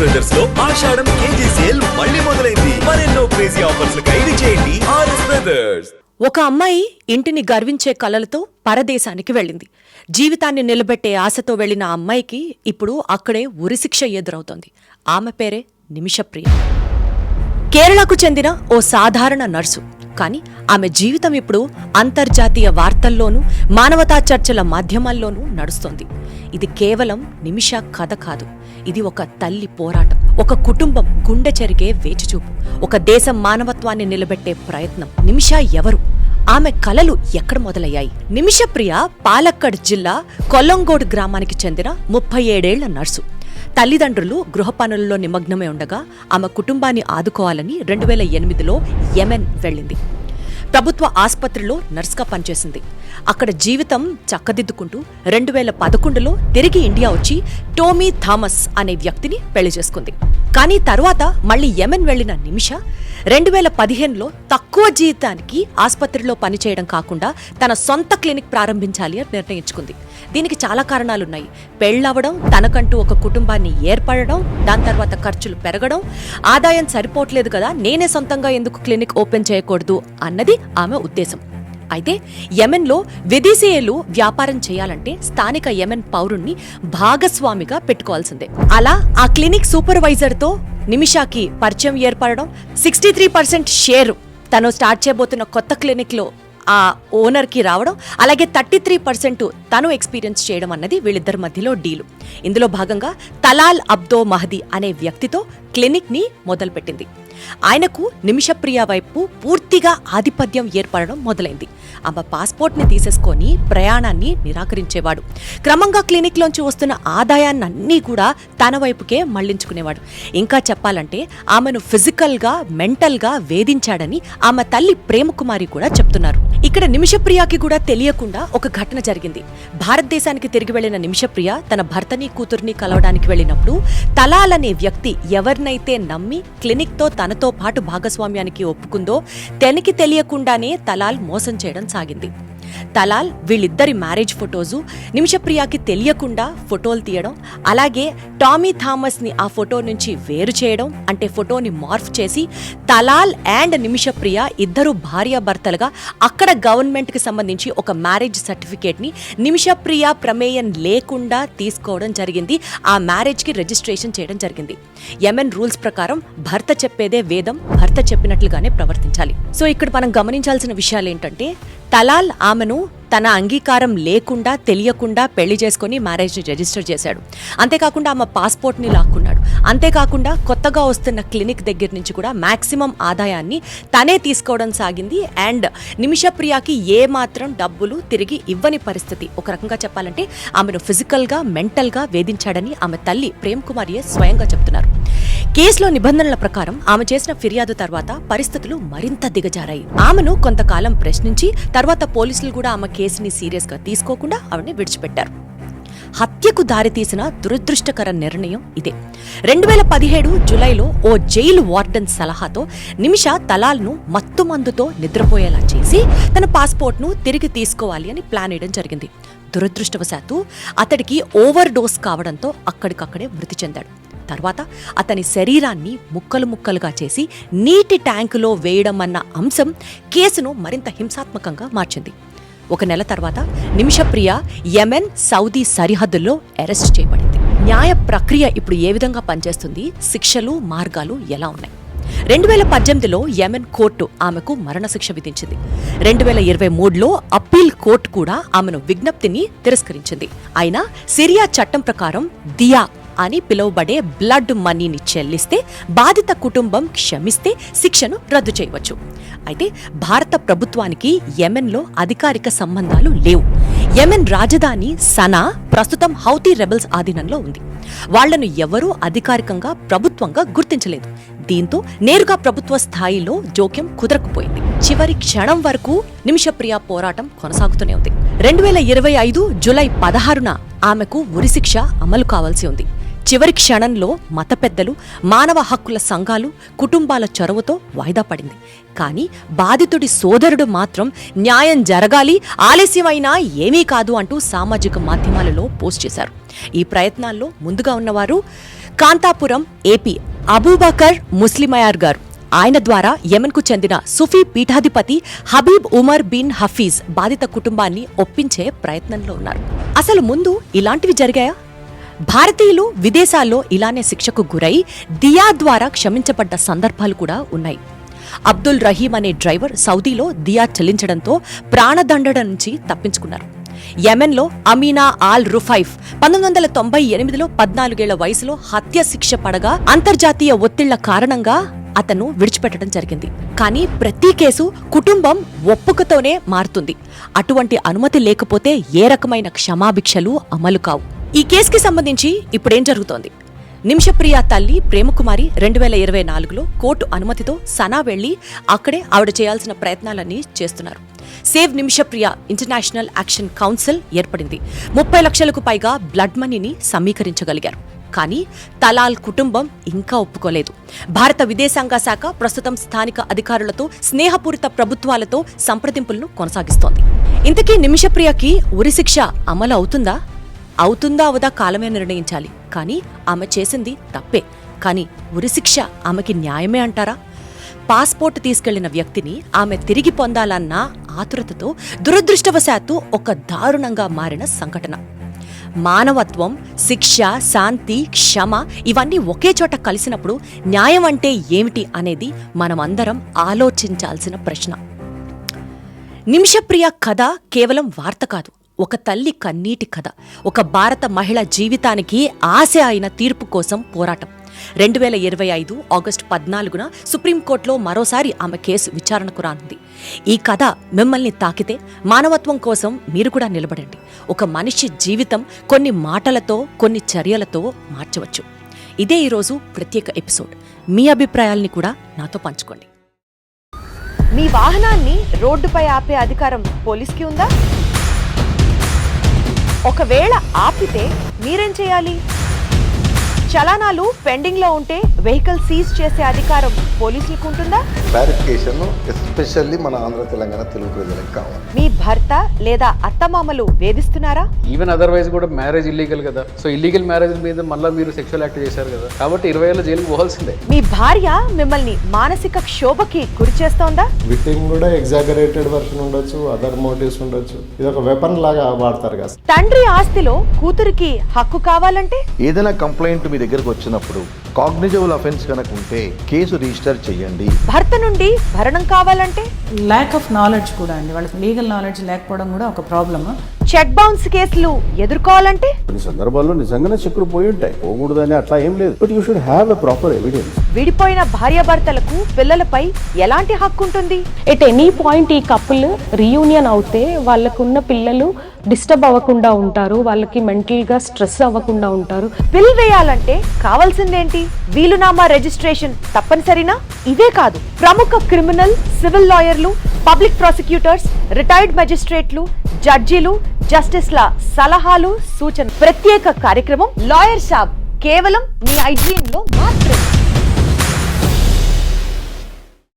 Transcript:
Brothers లో ఆషాఢం KG sale మళ్ళీ మొదలైంది. మరెన్నో క్రేజీ ఆఫర్స్ ఖైదు చేయండి ఆర్ఎస్ బ్రదర్స్. ఒక అమ్మాయి ఇంటిని గర్వించే కలలతో పరదేశానికి వెళ్ళింది. జీవితాన్ని నిలబెట్టే ఆశతో వెళ్లిన ఆ అమ్మాయికి ఇప్పుడు అక్కడే ఉరిశిక్ష ఎదురవుతోంది. ఆమె పేరే నిమిషప్రియ. కేరళకు చెందిన ఓ సాధారణ నర్సు. కానీ ఆమె జీవితం ఇప్పుడు అంతర్జాతీయ వార్తల్లోనూ మానవతా చర్చల మాధ్యమాల్లోనూ నడుస్తోంది. ఇది కేవలం నిమిష కథ కాదు. ఇది ఒక తల్లి పోరాటం, ఒక కుటుంబం గుండె చెరిగే వేచిచూపు, ఒక దేశం మానవత్వాన్ని నిలబెట్టే ప్రయత్నం. నిమిష ఎవరు? ఆమె కలలు ఎక్కడ మొదలయ్యాయి? నిమిషప్రియ పాలక్కడ్ జిల్లా కొల్లంగోడ్ గ్రామానికి చెందిన 37 ఏళ్ల నర్సు. తల్లిదండ్రులు గృహ పనుల్లో నిమగ్నమై ఉండగా ఆమె కుటుంబాన్ని ఆదుకోవాలని 2008లో యెమెన్ వెళ్ళింది. ప్రభుత్వ ఆసుపత్రిలో నర్స్గా పనిచేసింది. అక్కడ జీవితం చక్కదిద్దుకుంటూ 2011లో తిరిగి ఇండియా వచ్చి టోమీ థామస్ అనే వ్యక్తిని పెళ్లి చేసుకుంది. కానీ తర్వాత మళ్లీ యెమెన్ వెళ్లిన నిమిష 2015లో తక్కువ జీతానికి ఆసుపత్రిలో పనిచేయడం కాకుండా తన సొంత క్లినిక్ ప్రారంభించాలి అని నిర్ణయించుకుంది. దీనికి చాలా కారణాలున్నాయి. పెళ్లవడం, తనకంటూ ఒక కుటుంబాన్ని ఏర్పడడం, దాని తర్వాత ఖర్చులు పెరగడం, ఆదాయం సరిపోవట్లేదు కదా, నేనే సొంతంగా ఎందుకు క్లినిక్ ఓపెన్ చేయకూడదు అన్నది ఆమె ఉద్దేశం. అయితే యెమెన్లో విదేశీయులు వ్యాపారం చేయాలంటే స్థానిక యెమెన్ పౌరుణ్ణి భాగస్వామిగా పెట్టుకోవాల్సిందే. అలా ఆ క్లినిక్ సూపర్వైజర్తో నిమిషాకి పరిచయం ఏర్పడడం, 63% షేర్ తను స్టార్ట్ చేయబోతున్న కొత్త క్లినిక్లో ఆ ఓనర్కి రావడం, అలాగే 33% తను ఎక్స్పీరియన్స్ చేయడం అన్నది వీళ్ళిద్దరి మధ్యలో డీలు. ఇందులో భాగంగా తలాల్ అబ్దో మహదీ అనే వ్యక్తితో క్లినిక్ని మొదలుపెట్టింది. ఆయనకు నిమిషప్రియ వైపు పూర్తిగా ఆధిపత్యం ఏర్పడడం మొదలైంది. ఆమె పాస్పోర్ట్ని తీసేసుకొని ప్రయాణాన్ని నిరాకరించేవాడు. క్రమంగా క్లినిక్లోంచి వస్తున్న ఆదాయాన్ని కూడా తన వైపుకే మళ్లించుకునేవాడు. ఇంకా చెప్పాలంటే ఆమెను ఫిజికల్గా, మెంటల్గా వేధించాడని ఆమె తల్లి ప్రేమకుమారి కూడా చెప్తున్నారు. ఇక్కడ నిమిషప్రియకి కూడా తెలియకుండా ఒక ఘటన జరిగింది. భారతదేశానికి తిరిగి వెళ్లిన నిమిషప్రియ తన భర్తని, కూతుర్ని కలవడానికి వెళ్ళినప్పుడు తలాల్ అనే వ్యక్తి ఎవరినైతే నమ్మి క్లినిక్తో తనతో పాటు భాగస్వామ్యానికి ఒప్పుకుందో తనకి తెలియకుండానే తలాల్ మోసం చేయడం సాగింది. తలాల్ వీళ్ళిద్దరి మ్యారేజ్ ఫొటోసు నిమిషప్రియకి తెలియకుండా ఫోటోలు తీయడం, అలాగే టామీ థామస్ ని ఆ ఫోటో నుంచి వేరు చేయడం, అంటే ఫోటోని మార్ఫ్ చేసి తలాల్ అండ్ నిమిషప్రియ ఇద్దరు భార్యాభర్తలుగా అక్కడ గవర్నమెంట్ కి సంబంధించి ఒక మ్యారేజ్ సర్టిఫికేట్ ని నిమిషప్రియ ప్రమేయం లేకుండా తీసుకోవడం జరిగింది. ఆ మ్యారేజ్ కి రిజిస్ట్రేషన్ చేయడం జరిగింది. యెమెన్ రూల్స్ ప్రకారం భర్త చెప్పేదే వేదం, భర్త చెప్పినట్లుగానే ప్రవర్తించాలి. సో ఇక్కడ మనం గమనించాల్సిన విషయాలు ఏంటంటే, తలాల్ ఆమెను తన అంగీకారం లేకుండా, తెలియకుండా పెళ్లి చేసుకుని మ్యారేజ్ని రిజిస్టర్ చేశాడు. అంతేకాకుండా ఆమె పాస్పోర్ట్ని లాక్కున్నాడు. అంతేకాకుండా కొత్తగా వస్తున్న క్లినిక్ దగ్గర నుంచి కూడా మాక్సిమం ఆదాయాన్ని తనే తీసుకోవడం సాగింది. అండ్ నిమిషప్రియకి ఏ మాత్రం డబ్బులు తిరిగి ఇవ్వని పరిస్థితి. ఒక రకంగా చెప్పాలంటే ఆమెను ఫిజికల్గా, మెంటల్గా వేధించాడని ఆమె తల్లి ప్రేమ్ కుమారియే స్వయంగా చెప్తున్నారు. కేసులో నిబంధనల ప్రకారం ఆమె చేసిన ఫిర్యాదు తర్వాత పరిస్థితులు మరింత దిగజారాయి. ఆమెను కొంతకాలం ప్రశ్నించి తర్వాత పోలీసులు కూడా ఆమె కేసుని సీరియస్ గా తీసుకోకుండా ఆవిడని విడిచిపెట్టారు. హత్యకు దారితీసిన దురదృష్టకర నిర్ణయం ఇదే. 2017 జులైలో ఓ జైలు వార్డెన్ సలహాతో నిమిష తలాల్ను మత్తుమందుతో నిద్రపోయేలా చేసి తన పాస్పోర్ట్ను తిరిగి తీసుకోవాలి అని ప్లాన్ వేయడం జరిగింది. దురదృష్టవశాత్తు అతడికి ఓవర్ డోస్ కావడంతో అక్కడికక్కడే మృతి చెందాడు. తర్వాత అతని శరీరాన్ని ముక్కలు ముక్కలుగా చేసి నీటి ట్యాంకులో వేయడం అన్న అంశం కేసును మరింత హింసాత్మకంగా మార్చింది. ఒక నెల తర్వాత నిమిషప్రియ యెమెన్, సౌదీ సరిహద్దుల్లో అరెస్ట్ చేయబడింది. న్యాయ ప్రక్రియ ఇప్పుడు ఏ విధంగా పనిచేస్తుంది, శిక్షలు, మార్గాలు ఎలా ఉన్నాయి? 2018లో యెమెన్ కోర్టు ఆమెకు మరణశిక్ష విధించింది. 2023లో అప్పీల్ కోర్టు కూడా ఆమెను విజ్ఞప్తిని తిరస్కరించింది. అయినా సిరియా చట్టం ప్రకారం దియా అని పిలువబడే బ్లడ్ మనీని చెల్లిస్తే బాధిత కుటుంబం క్షమిస్తే శిక్షను రద్దు చేయవచ్చు. అయితే భారత ప్రభుత్వానికి యెమెన్లో అధికారిక సంబంధాలు లేవు. యెమెన్ రాజధాని సనా ప్రస్తుతం హౌతీ రెబెల్స్ ఆధీనంలో ఉంది. వాళ్లను ఎవరూ అధికారికంగా ప్రభుత్వంగా గుర్తించలేదు. దీంతో నేరుగా ప్రభుత్వ స్థాయిలో జోక్యం కుదరకపోయింది. చివరి క్షణం వరకు నిమిషప్రియ పోరాటం కొనసాగుతూనే ఉంది. 2025 జూలై 16న ఆమెకు ఉరిశిక్ష అమలు కావాల్సి ఉంది. చివరి క్షణంలో మత పెద్దలు, మానవ హక్కుల సంఘాలు, కుటుంబాల చొరవతో వాయిదా పడింది. కానీ బాధితుడి సోదరుడు మాత్రం న్యాయం జరగాలి, ఆలస్యమైనా ఏమీ కాదు అంటూ సామాజిక మాధ్యమాలలో పోస్ట్ చేశారు. ఈ ప్రయత్నాల్లో ముందుగా ఉన్నవారు కాంతాపురం ఏపీ అబూబకర్ ముస్లిమయార్ గారు. ఆయన ద్వారా యెమెన్కు చెందిన సుఫీ పీఠాధిపతి హబీబ్ ఉమర్ బిన్ హఫీజ్ బాధిత కుటుంబాన్ని ఒప్పించే ప్రయత్నంలో ఉన్నారు. అసలు ముందు ఇలాంటివి జరిగాయా? భారతీయులు విదేశాల్లో ఇలానే శిక్షకు గురై దియా ద్వారా క్షమించబడ్డ సందర్భాలు కూడా ఉన్నాయి. అబ్దుల్ రహీం అనే డ్రైవర్ సౌదీలో దియా చెల్లించడంతో ప్రాణదండన నుంచి తప్పించుకున్నారు. యెమెన్లో అమీనా ఆల్ రుఫైఫ్ 1998లో 14 ఏళ్ల వయసులో హత్య శిక్ష పడగా అంతర్జాతీయ ఒత్తిళ్ల కారణంగా అతను విడిచిపెట్టడం జరిగింది. కానీ ప్రతి కేసు కుటుంబం ఒప్పుకతోనే మారుతుంది. అటువంటి అనుమతి లేకపోతే ఏ రకమైన క్షమాభిక్షలు అమలు కావు. ఈ కేసుకి సంబంధించి ఇప్పుడేం జరుగుతోంది? నిమిషప్రియ తల్లి ప్రేమకుమారి 2024లో కోర్టు అనుమతితో సనా వెళ్లి అక్కడే ఆవిడ చేయాల్సిన ప్రయత్నాలన్నీ చేస్తున్నారు. Save Nimishapriya international action council ఏర్పడింది. 30 లక్షలకు పైగా బ్లడ్ మనీని సమీకరించగలిగారు. కానీ తలాల్ కుటుంబం ఇంకా ఒప్పుకోలేదు. భారత విదేశాంగ శాఖ ప్రస్తుతం స్థానిక అధికారులతో స్నేహపూరిత ప్రభుత్వాలతో సంప్రదింపులను కొనసాగిస్తోంది. ఇంతకీ నిమిషప్రియకి ఉరిశిక్ష అమలు అవుతుందా? అవుతుందా అవదా కాలమే నిర్ణయించాలి. కానీ ఆమె చేసింది తప్పే. కానీ ఉరిశిక్ష ఆమెకి న్యాయమే అంటారా? పాస్పోర్ట్ తీసుకెళ్లిన వ్యక్తిని ఆమె తిరిగి పొందాలన్న ఆతురతతో దురదృష్టవశాత్తు ఒక దారుణంగా మారిన సంఘటన. మానవత్వం, శిక్ష, శాంతి, క్షమ ఇవన్నీ ఒకే చోట కలిసినప్పుడు న్యాయం అంటే ఏమిటి అనేది మనమందరం ఆలోచించాల్సిన ప్రశ్న. నిమిషప్రియ కథ కేవలం వార్త కాదు, ఒక తల్లి కన్నీటి కథ. ఒక భారత మహిళ జీవితానికి ఆశ అయిన తీర్పు కోసం పోరాటం. 2025 ఆగస్టు 14న సుప్రీంకోర్టులో మరోసారి ఆమె కేసు విచారణకు రానుంది. ఈ కథ మిమ్మల్ని తాకితే మానవత్వం కోసం మీరు కూడా నిలబడండి. ఒక మనిషి జీవితం కొన్ని మాటలతో, కొన్ని చర్యలతో మార్చవచ్చు. ఇదే ఈరోజు ప్రత్యేక ఎపిసోడ్. మీ అభిప్రాయాల్ని కూడా నాతో పంచుకోండి. మీ వాహనాన్ని రోడ్డుపై ఆపే అధికారం పోలీస్కి ఉందా? ఒకవేళ ఆపితే మీరేం చేయాలి? చలానాలు పెండింగ్ లో ఉంటే వెహికల్ సీజ్ చేసే అధికారం పోలీసులకు ఉంటుందా? క్లారిఫికేషన్ ఎస్పెషల్లీ మన ఆంధ్ర తెలంగాణ తెలుగు ప్రజలకు కావాలి. మీ భర్త లేదా అత్తమామలు వేధిస్తున్నారా? ఈవెన్ అదర్వైజ్ కూడా మ్యారేజ్ ఇల్లీగల్ కదా. సో ఇల్లీగల్ మ్యారేజ్ మీద మళ్ళీ మీరు సెక్షువల్ యాక్ట్ చేశారు కదా, కాబట్టి 20 ఏళ్ళ జైలుకు పోవాల్సిందే. మీ భార్య మిమ్మల్ని మానసిక క్షోభకి గురి చేస్తోందా? విక్టిమ్ కూడా ఎగ్జాగరేటెడ్ వర్షన్ ఉండొచ్చు, అదర్ మోటివ్స్ ఉండొచ్చు. ఇది ఒక వెపన్ లాగా వాడతారు కదా. తండ్రి ఆస్తిలో కూతురికి హక్కు కావాలంటే? ఏదైనా కంప్లైంట్ మీ దగ్గరకు వచ్చినప్పుడు కాగ్నిజబుల్ అఫెన్స్ కనుక ఉంటే కేసు రిజిస్టర్ చేయండి. భర్త నుండి భరణం కావాలంటే? ల్యాక్ ఆఫ్ నాలెడ్జ్ కూడా అండి, వాళ్ళకి లీగల్ నాలెడ్జ్ లేకపోవడం కూడా ఒక ప్రాబ్లమ్. చెక్ బౌన్స్ కేసులు ఎదుర్కోవాలంటే? కొన్ని సందర్భాల్లో నిజంగానే చెక్కులు పోయి ఉంటాయి, పోకూడదని అట్లా ఏం లేదు. But you should have a proper evidence. విడిపోయిన భార్యాభర్తలకు పిల్లలపై ఎలాంటి హక్కు ఉంటుంది? ఎట్ ఎనీ పాయింట్ ఈ కపుల్ రీయూనియన్ అవుతే వాళ్ళకున్న పిల్లలు డిస్టర్బ్ అవ్వకుండా ఉంటారు, వాళ్ళకి మెంటల్ గా స్ట్రెస్ అవ్వకుండా ఉంటారు. బిల్ వేయాలంటే కావాల్సిందేంటి? వీలునామా రిజిస్ట్రేషన్ తప్పనిసరినా? ఇదే కాదు, ప్రముఖ క్రిమినల్, సివిల్ లాయర్లు, పబ్లిక్ ప్రాసిక్యూటర్స్, రిటైర్డ్ మెజిస్ట్రేట్లు, జడ్జీలు, జస్టిస్ల సలహాలు, సూచన. ప్రత్యేక కార్యక్రమం లాయర్ సాబ్ కేవలం మీ IGN లో మాత్రమే.